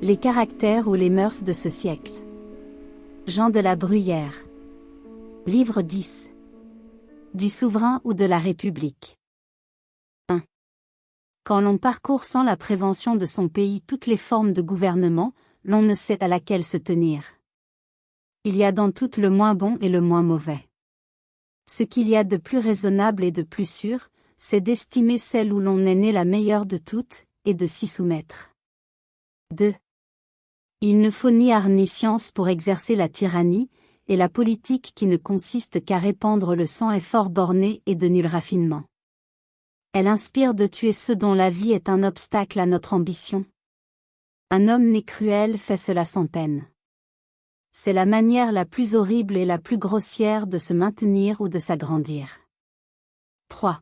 Les caractères ou les mœurs de ce siècle. Jean de la Bruyère. Livre 10. Du souverain ou de la République. 1. Quand l'on parcourt sans la prévention de son pays toutes les formes de gouvernement, l'on ne sait à laquelle se tenir. Il y a dans toutes le moins bon et le moins mauvais. Ce qu'il y a de plus raisonnable et de plus sûr, c'est d'estimer celle où l'on est né la meilleure de toutes, et de s'y soumettre. 2. Il ne faut ni art ni science pour exercer la tyrannie, et la politique qui ne consiste qu'à répandre le sang est fort bornée et de nul raffinement. Elle inspire de tuer ceux dont la vie est un obstacle à notre ambition. Un homme né cruel fait cela sans peine. C'est la manière la plus horrible et la plus grossière de se maintenir ou de s'agrandir. 3.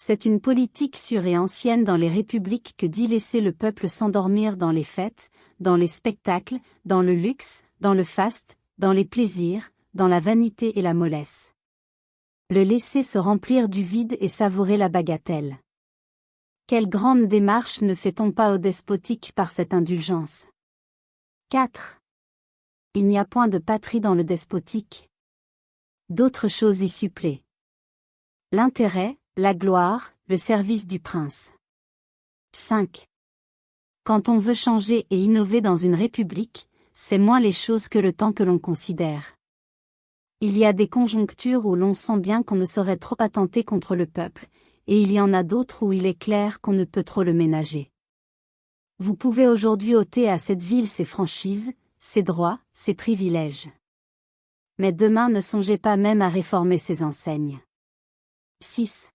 C'est une politique sûre et ancienne dans les républiques que d'y laisser le peuple s'endormir dans les fêtes, dans les spectacles, dans le luxe, dans le faste, dans les plaisirs, dans la vanité et la mollesse. Le laisser se remplir du vide et savourer la bagatelle. Quelle grande démarche ne fait-on pas au despotique par cette indulgence? 4. Il n'y a point de patrie dans le despotique. D'autres choses y suppléent. L'intérêt, la gloire, le service du prince. 5. Quand on veut changer et innover dans une république, c'est moins les choses que le temps que l'on considère. Il y a des conjonctures où l'on sent bien qu'on ne saurait trop attenter contre le peuple, et il y en a d'autres où il est clair qu'on ne peut trop le ménager. Vous pouvez aujourd'hui ôter à cette ville ses franchises, ses droits, ses privilèges. Mais demain ne songez pas même à réformer ses enseignes. 6.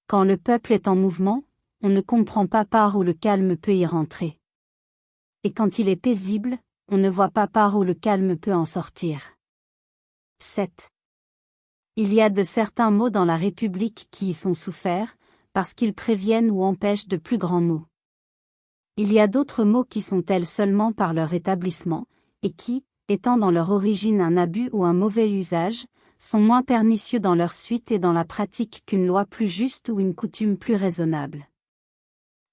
Quand le peuple est en mouvement, on ne comprend pas par où le calme peut y rentrer. Et quand il est paisible, on ne voit pas par où le calme peut en sortir. 7. Il y a de certains maux dans la République qui y sont soufferts, parce qu'ils préviennent ou empêchent de plus grands maux. Il y a d'autres maux qui sont tels seulement par leur établissement, et qui, étant dans leur origine un abus ou un mauvais usage, sont moins pernicieux dans leur suite et dans la pratique qu'une loi plus juste ou une coutume plus raisonnable.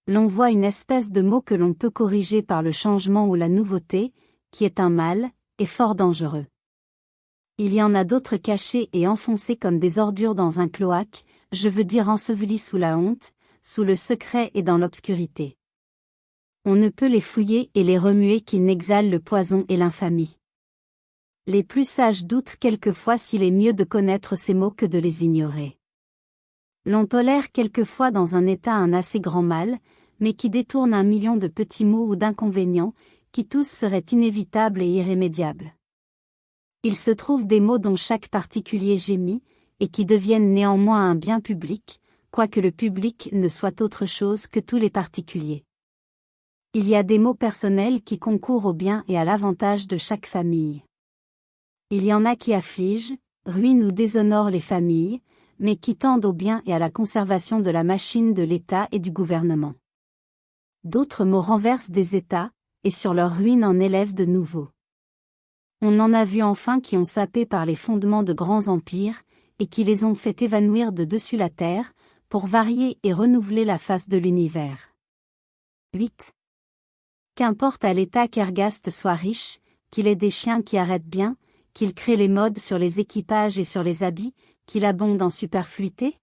L'on voit une espèce de mot que l'on peut corriger par le changement ou la nouveauté, qui est un mal, et fort dangereux. Il y en a d'autres cachés et enfoncés comme des ordures dans un cloaque, je veux dire ensevelis sous la honte, sous le secret et dans l'obscurité. On ne peut les fouiller et les remuer qu'ils n'exhalent le poison et l'infamie. Les plus sages doutent quelquefois s'il est mieux de connaître ces mots que de les ignorer. L'on tolère quelquefois dans un état un assez grand mal, mais qui détourne 1 million de petits maux ou d'inconvénients, qui tous seraient inévitables et irrémédiables. Il se trouve des maux dont chaque particulier gémit, et qui deviennent néanmoins un bien public, quoique le public ne soit autre chose que tous les particuliers. Il y a des maux personnels qui concourent au bien et à l'avantage de chaque famille. Il y en a qui affligent, ruinent ou déshonorent les familles, mais qui tendent au bien et à la conservation de la machine de l'État et du gouvernement. D'autres maux renversent des États, et sur leur ruine en élèvent de nouveaux. On en a vu enfin qui ont sapé par les fondements de grands empires, et qui les ont fait évanouir de dessus la terre, pour varier et renouveler la face de l'univers. 8. Qu'importe à l'État qu'Ergaste soit riche, qu'il ait des chiens qui arrêtent bien, qu'il crée les modes sur les équipages et sur les habits, qu'il abonde en superfluité?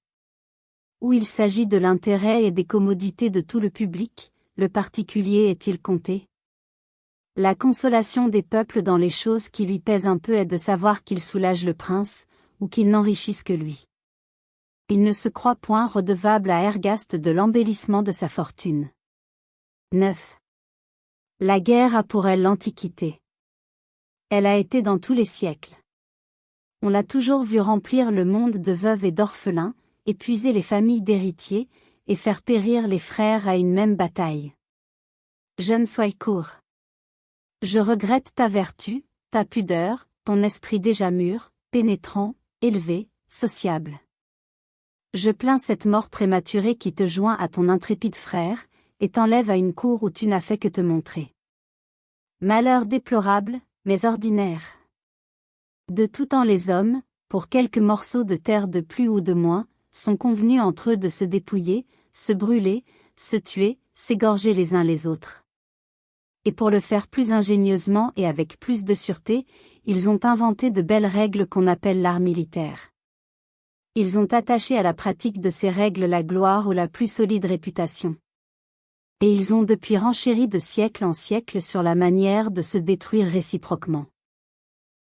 Où il s'agit de l'intérêt et des commodités de tout le public, le particulier est-il compté? La consolation des peuples dans les choses qui lui pèsent un peu est de savoir qu'il soulage le prince, ou qu'il n'enrichisse que lui. Il ne se croit point redevable à Ergaste de l'embellissement de sa fortune. 9. La guerre a pour elle l'Antiquité. Elle a été dans tous les siècles. On l'a toujours vu remplir le monde de veuves et d'orphelins, épuiser les familles d'héritiers, et faire périr les frères à une même bataille. Jeune Soicourt. Je regrette ta vertu, ta pudeur, ton esprit déjà mûr, pénétrant, élevé, sociable. Je plains cette mort prématurée qui te joint à ton intrépide frère, et t'enlève à une cour où tu n'as fait que te montrer. Malheur déplorable, mais ordinaire. De tout temps les hommes, pour quelques morceaux de terre de plus ou de moins, sont convenus entre eux de se dépouiller, se brûler, se tuer, s'égorger les uns les autres. Et pour le faire plus ingénieusement et avec plus de sûreté, ils ont inventé de belles règles qu'on appelle l'art militaire. Ils ont attaché à la pratique de ces règles la gloire ou la plus solide réputation. Et ils ont depuis renchéri de siècle en siècle sur la manière de se détruire réciproquement.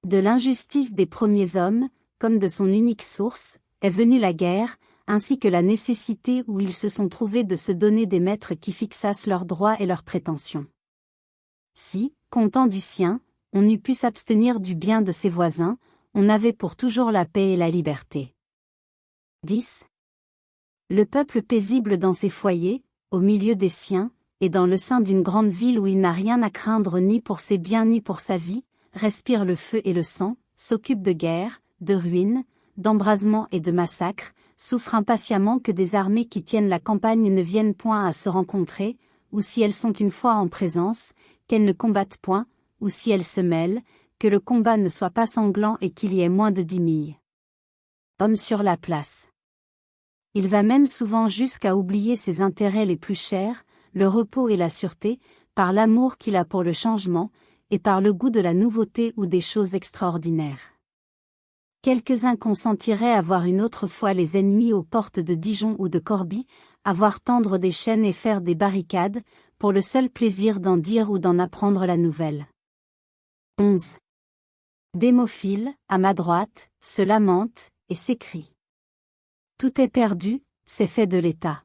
De l'injustice des premiers hommes, comme de son unique source, est venue la guerre, ainsi que la nécessité où ils se sont trouvés de se donner des maîtres qui fixassent leurs droits et leurs prétentions. Si, content du sien, on eût pu s'abstenir du bien de ses voisins, on avait pour toujours la paix et la liberté. 10. Le peuple paisible dans ses foyers, au milieu des siens, et dans le sein d'une grande ville où il n'a rien à craindre ni pour ses biens ni pour sa vie, respire le feu et le sang, s'occupe de guerre, de ruines, d'embrasements et de massacres, souffre impatiemment que des armées qui tiennent la campagne ne viennent point à se rencontrer, ou si elles sont une fois en présence, qu'elles ne combattent point, ou si elles se mêlent, que le combat ne soit pas sanglant et qu'il y ait moins de 10 milles. Homme sur la place. Il va même souvent jusqu'à oublier ses intérêts les plus chers, le repos et la sûreté, par l'amour qu'il a pour le changement, et par le goût de la nouveauté ou des choses extraordinaires. Quelques-uns consentiraient à voir une autre fois les ennemis aux portes de Dijon ou de Corbie, à voir tendre des chaînes et faire des barricades, pour le seul plaisir d'en dire ou d'en apprendre la nouvelle. 11. Démophile, à ma droite, se lamente, et s'écrie. Tout est perdu, c'est fait de l'État.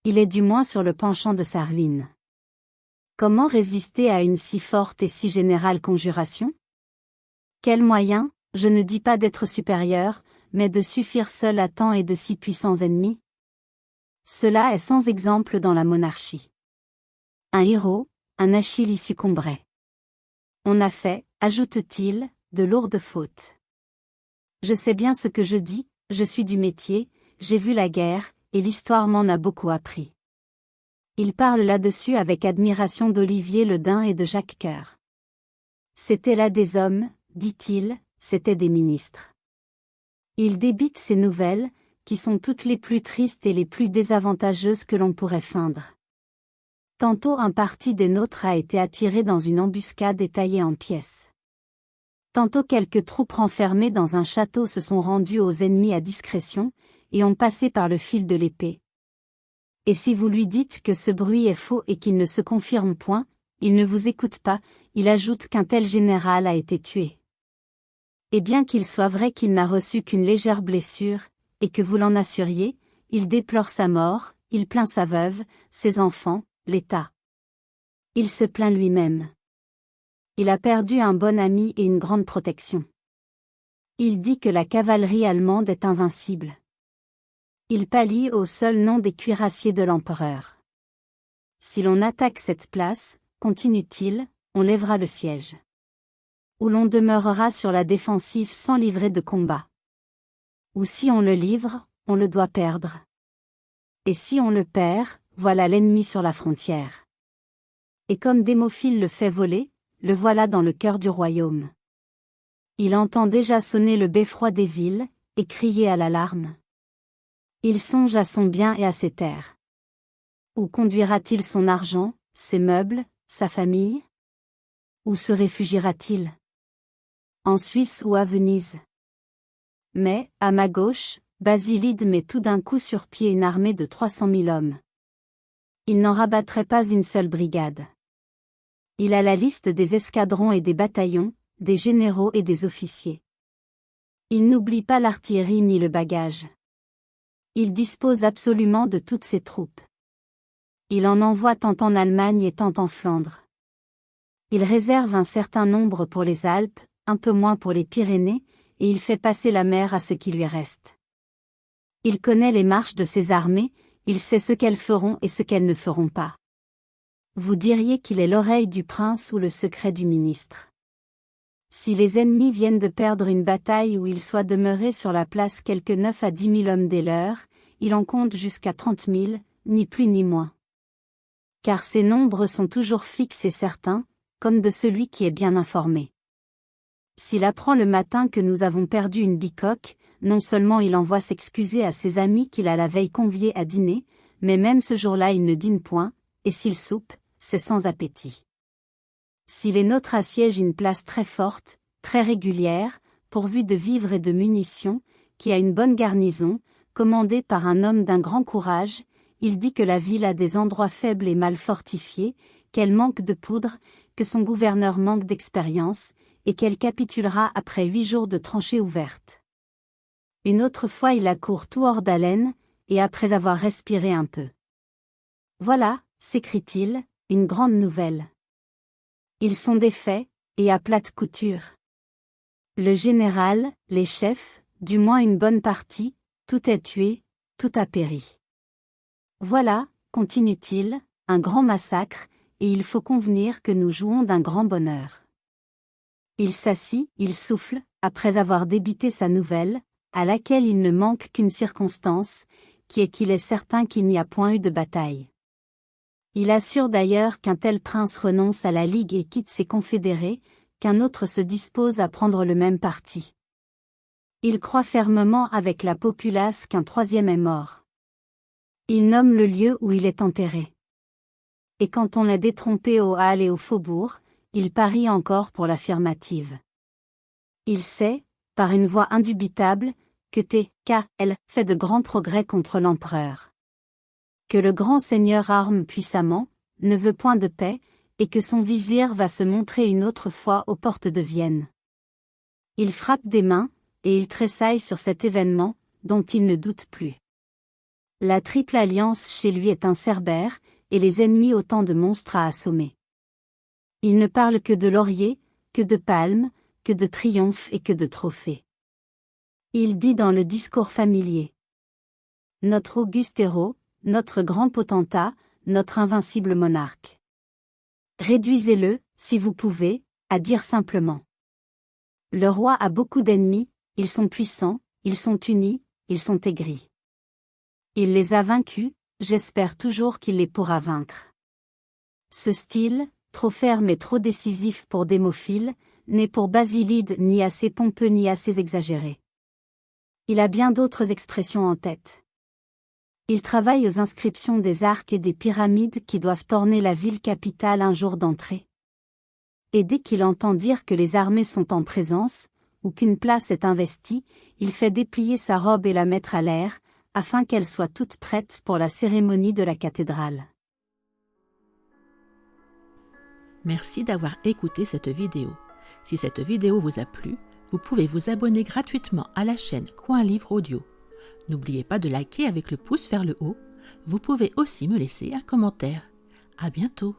Il est du moins sur le penchant de sa ruine. Comment résister à une si forte et si générale conjuration? Quel moyen, je ne dis pas d'être supérieur, mais de suffire seul à tant et de si puissants ennemis? Cela est sans exemple dans la monarchie. Un héros, un Achille y succomberait. On a fait, ajoute-t-il, de lourdes fautes. Je sais bien ce que je dis, je suis du métier, j'ai vu la guerre, et l'histoire m'en a beaucoup appris. Il parle là-dessus avec admiration d'Olivier le Dain et de Jacques Coeur. C'étaient là des hommes, dit-il, c'étaient des ministres. Il débite ces nouvelles, qui sont toutes les plus tristes et les plus désavantageuses que l'on pourrait feindre. Tantôt un parti des nôtres a été attiré dans une embuscade et taillé en pièces. Tantôt quelques troupes renfermées dans un château se sont rendues aux ennemis à discrétion, et ont passé par le fil de l'épée. Et si vous lui dites que ce bruit est faux et qu'il ne se confirme point, il ne vous écoute pas, il ajoute qu'un tel général a été tué. Et bien qu'il soit vrai qu'il n'a reçu qu'une légère blessure, et que vous l'en assuriez, il déplore sa mort, il plaint sa veuve, ses enfants, l'État. Il se plaint lui-même. Il a perdu un bon ami et une grande protection. Il dit que la cavalerie allemande est invincible. Il pâlit au seul nom des cuirassiers de l'empereur. Si l'on attaque cette place, continue-t-il, on lèvera le siège. Ou l'on demeurera sur la défensive sans livrer de combat. Ou si on le livre, on le doit perdre. Et si on le perd, voilà l'ennemi sur la frontière. Et comme Démophile le fait voler, le voilà dans le cœur du royaume. Il entend déjà sonner le beffroi des villes, et crier à l'alarme. Il songe à son bien et à ses terres. Où conduira-t-il son argent, ses meubles, sa famille? Où se réfugiera-t-il? En Suisse ou à Venise? Mais, à ma gauche, Basilide met tout d'un coup sur pied une armée de 300 000 hommes. Il n'en rabattrait pas une seule brigade. Il a la liste des escadrons et des bataillons, des généraux et des officiers. Il n'oublie pas l'artillerie ni le bagage. Il dispose absolument de toutes ses troupes. Il en envoie tant en Allemagne et tant en Flandre. Il réserve un certain nombre pour les Alpes, un peu moins pour les Pyrénées, et il fait passer la mer à ce qui lui reste. Il connaît les marches de ses armées, il sait ce qu'elles feront et ce qu'elles ne feront pas. Vous diriez qu'il est l'oreille du prince ou le secret du ministre. Si les ennemis viennent de perdre une bataille où il soit demeuré sur la place quelque 9 à 10 000 hommes des leurs, il en compte jusqu'à 30 000, ni plus ni moins. Car ces nombres sont toujours fixes et certains, comme de celui qui est bien informé. S'il apprend le matin que nous avons perdu une bicoque, non seulement il envoie s'excuser à ses amis qu'il a la veille conviés à dîner, mais même ce jour-là il ne dîne point, et s'il soupe, c'est sans appétit. Si les nôtres assiègent une place très forte, très régulière, pourvue de vivres et de munitions, qui a une bonne garnison, commandée par un homme d'un grand courage, il dit que la ville a des endroits faibles et mal fortifiés, qu'elle manque de poudre, que son gouverneur manque d'expérience, et qu'elle capitulera après 8 jours de tranchées ouvertes. Une autre fois il accourt tout hors d'haleine, et après avoir respiré un peu. Voilà, s'écrie-t-il, une grande nouvelle. Ils sont défaits, et à plate couture. Le général, les chefs, du moins une bonne partie, tout est tué, tout a péri. Voilà, continue-t-il, un grand massacre, et il faut convenir que nous jouons d'un grand bonheur. Il s'assit, il souffle, après avoir débité sa nouvelle, à laquelle il ne manque qu'une circonstance, qui est qu'il est certain qu'il n'y a point eu de bataille. Il assure d'ailleurs qu'un tel prince renonce à la Ligue et quitte ses confédérés, qu'un autre se dispose à prendre le même parti. Il croit fermement avec la populace qu'un troisième est mort. Il nomme le lieu où il est enterré. Et quand on l'a détrompé aux halles et aux faubourgs, il parie encore pour l'affirmative. Il sait, par une voix indubitable, que T.K.L. fait de grands progrès contre l'empereur. Que le grand seigneur arme puissamment, ne veut point de paix, et que son vizir va se montrer une autre fois aux portes de Vienne. Il frappe des mains, et il tressaille sur cet événement, dont il ne doute plus. La triple alliance chez lui est un Cerbère, et les ennemis autant de monstres à assommer. Il ne parle que de lauriers, que de palmes, que de triomphes et que de trophées. Il dit dans le discours familier. Notre auguste héros, notre grand potentat, notre invincible monarque. Réduisez-le, si vous pouvez, à dire simplement. Le roi a beaucoup d'ennemis, ils sont puissants, ils sont unis, ils sont aigris. Il les a vaincus, j'espère toujours qu'il les pourra vaincre. Ce style, trop ferme et trop décisif pour Démophile, n'est pour Basilide ni assez pompeux ni assez exagéré. Il a bien d'autres expressions en tête. Il travaille aux inscriptions des arcs et des pyramides qui doivent orner la ville capitale un jour d'entrée. Et dès qu'il entend dire que les armées sont en présence, ou qu'une place est investie, il fait déplier sa robe et la mettre à l'air, afin qu'elle soit toute prête pour la cérémonie de la cathédrale. Merci d'avoir écouté cette vidéo. Si cette vidéo vous a plu, vous pouvez vous abonner gratuitement à la chaîne Coin Livre Audio. N'oubliez pas de liker avec le pouce vers le haut. Vous pouvez aussi me laisser un commentaire. À bientôt.